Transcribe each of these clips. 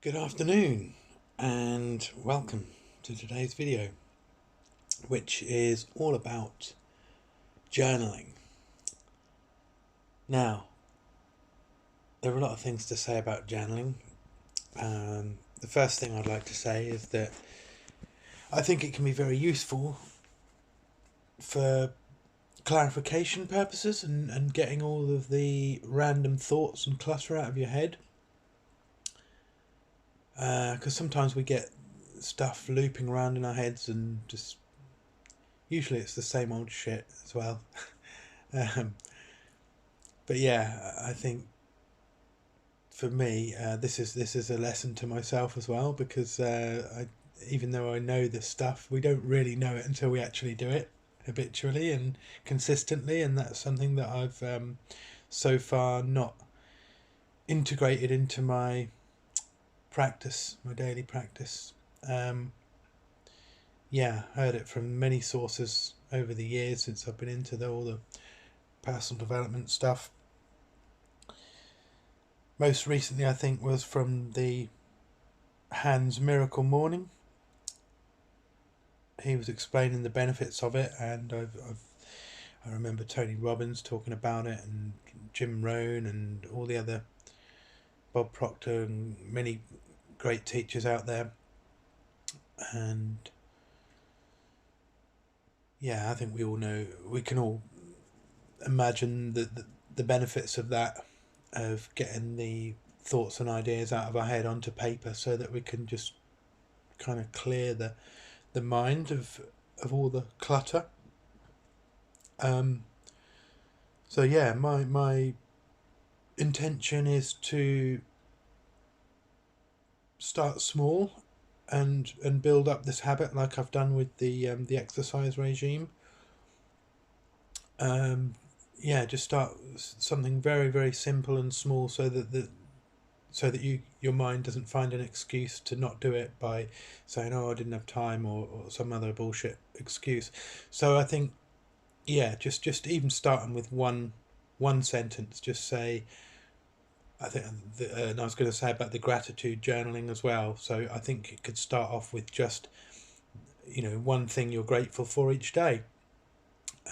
Good afternoon and welcome to today's video, which is all about journaling. Now, there are a lot of things to say about journaling. The first thing I'd like to say is that I think it can be very useful for clarification purposes and getting all of the random thoughts and clutter out of your head. Because sometimes we get stuff looping around in our heads and just usually it's the same old shit as well. um, but yeah, I think for me, this is a lesson to myself as well because even though I know this stuff, we don't really know it until we actually do it habitually and consistently, and that's something that I've so far not integrated into my practice, my daily practice. Um, yeah, heard it from many sources over the years since I've been into all the personal development stuff. Most recently, I think, was from the Hans Miracle Morning. He was explaining the benefits of it, and I remember Tony Robbins talking about it, and Jim Rohn, and all the other Bob Proctor, and many great teachers out there. And yeah, I think we can all imagine the benefits of that, of getting the thoughts and ideas out of our head onto paper, so that we can just kind of clear the mind of all the clutter. Um, so yeah, my intention is to start small and build up this habit, like I've done with the exercise regime. Yeah, just start something very very simple and small, so that your mind doesn't find an excuse to not do it by saying, oh, I didn't have time, or some other bullshit excuse. So I think, yeah, just even starting with one sentence, just say, I think, and I was going to say about the gratitude journaling as well. So I think it could start off with just, one thing you're grateful for each day.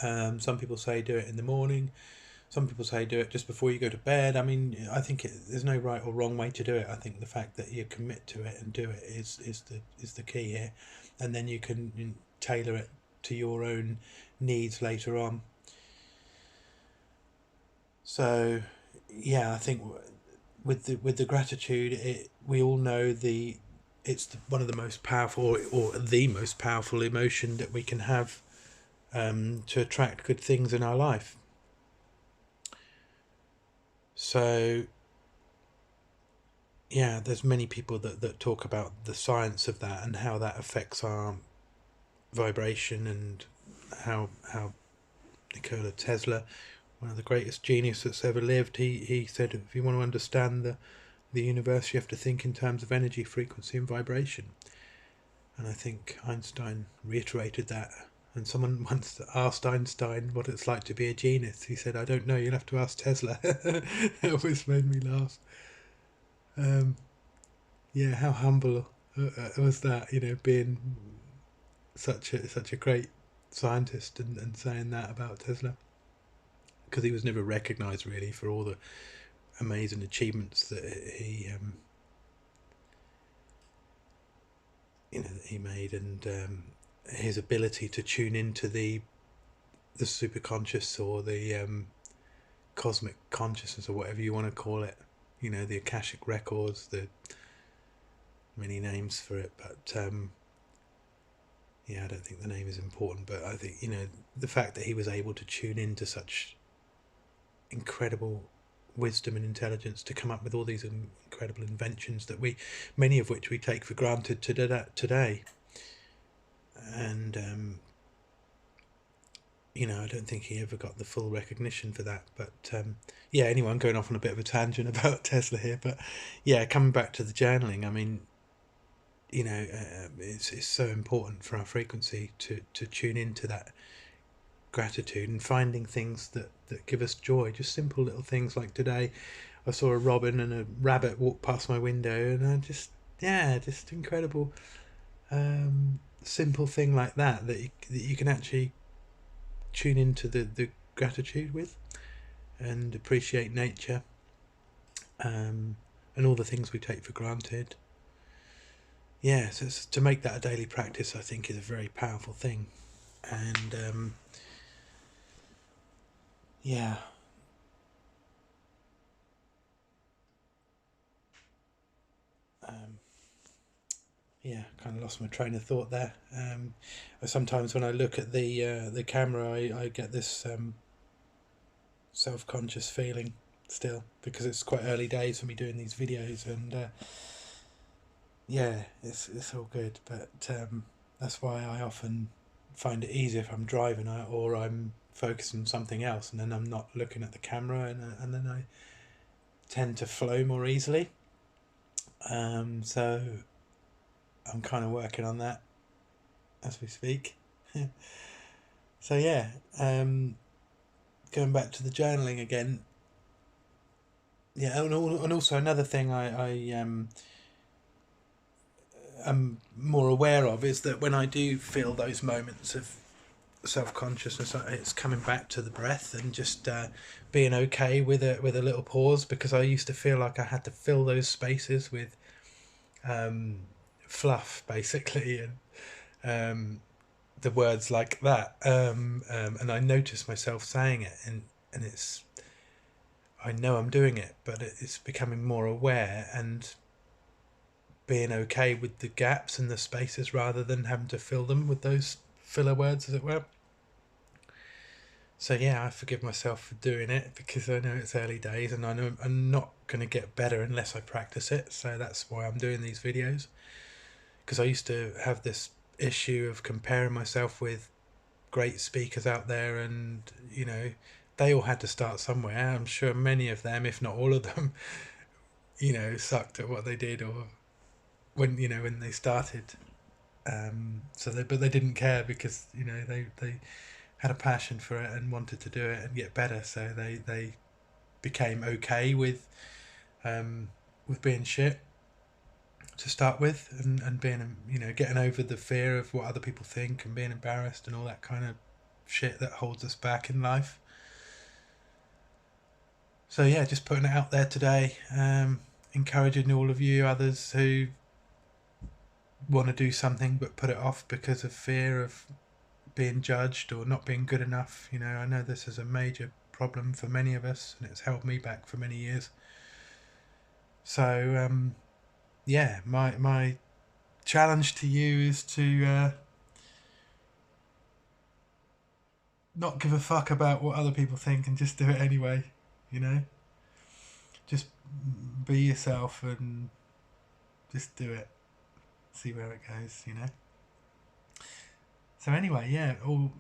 Some people say do it in the morning. Some people say do it just before you go to bed. I mean, I think there's no right or wrong way to do it. I think the fact that you commit to it and do it is the key here, and then you can tailor it to your own needs later on. So, yeah, I think with the gratitude, we all know one of the most powerful, or the most powerful emotion that we can have, to attract good things in our life. So yeah, there's many people that talk about the science of that and how that affects our vibration, and how Nikola Tesla, one of the greatest geniuses that's ever lived, he said, if you want to understand the universe, you have to think in terms of energy, frequency, and vibration. And I think Einstein reiterated that. And someone once asked Einstein what it's like to be a genius. He said, I don't know, you'll have to ask Tesla. It always made me laugh. Um, yeah, how humble was that, being such a great scientist, and saying that about Tesla. Because he was never recognised really for all the amazing achievements that he made, and his ability to tune into the superconscious, or the cosmic consciousness, or whatever you want to call it. The Akashic records, the many names for it, but yeah, I don't think the name is important. But I think the fact that he was able to tune into such incredible wisdom and intelligence to come up with all these incredible inventions that many of which we take for granted today. And I don't think he ever got the full recognition for that. But yeah, anyway, I'm going off on a bit of a tangent about Tesla here. But yeah, coming back to the journaling, I mean, it's so important for our frequency to tune into that gratitude, and finding things that give us joy. Just simple little things like today, I saw a robin and a rabbit walk past my window, and I just yeah, just incredible, simple thing like that that you can actually tune into the gratitude with and appreciate nature, um, and all the things we take for granted. Yeah, so to make that a daily practice, I think, is a very powerful thing. And yeah, um, yeah, kind of lost my train of thought there. Sometimes when I look at the camera, I get this self-conscious feeling still, because it's quite early days for me doing these videos, and yeah, it's all good, but that's why I often find it easier if I'm driving, or I'm focused on something else, and then I'm not looking at the camera, and then I tend to flow more easily. So I'm kind of working on that as we speak. So yeah, going back to the journaling again. Yeah, and also another thing I am more aware of is that when I do feel those moments of self-consciousness, it's coming back to the breath, and just being okay with a little pause, because I used to feel like I had to fill those spaces with um, fluff, basically, and the words like that, and I noticed myself saying it, and it's, I know I'm doing it, but it's becoming more aware and being okay with the gaps and the spaces, rather than having to fill them with those filler words, as it were. So yeah, I forgive myself for doing it, because I know it's early days, and I know I'm not going to get better unless I practice it. So that's why I'm doing these videos, because I used to have this issue of comparing myself with great speakers out there, and they all had to start somewhere. I'm sure many of them, if not all of them, sucked at what they did, or when they started. But they didn't care, because they had a passion for it and wanted to do it and get better. So they became okay with being shit to start with, and being, getting over the fear of what other people think, and being embarrassed and all that kind of shit that holds us back in life. So yeah, just putting it out there today, encouraging all of you others who want to do something but put it off because of fear of being judged or not being good enough. I know this is a major problem for many of us, and it's held me back for many years. So yeah, my challenge to you is to not give a fuck about what other people think, and just do it anyway. You know, just be yourself and just do it. See where it goes. So anyway, yeah. All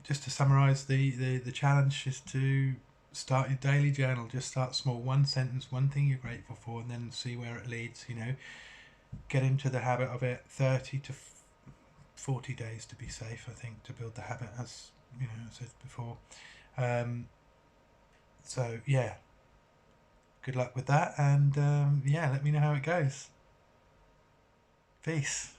just to summarise, the challenge is to start your daily journal. Just start small, one sentence, one thing you're grateful for, and then see where it leads. Get into the habit of it. 30 to 40 days to be safe, I think, to build the habit, as I said before. So yeah, good luck with that, and yeah, let me know how it goes. Peace.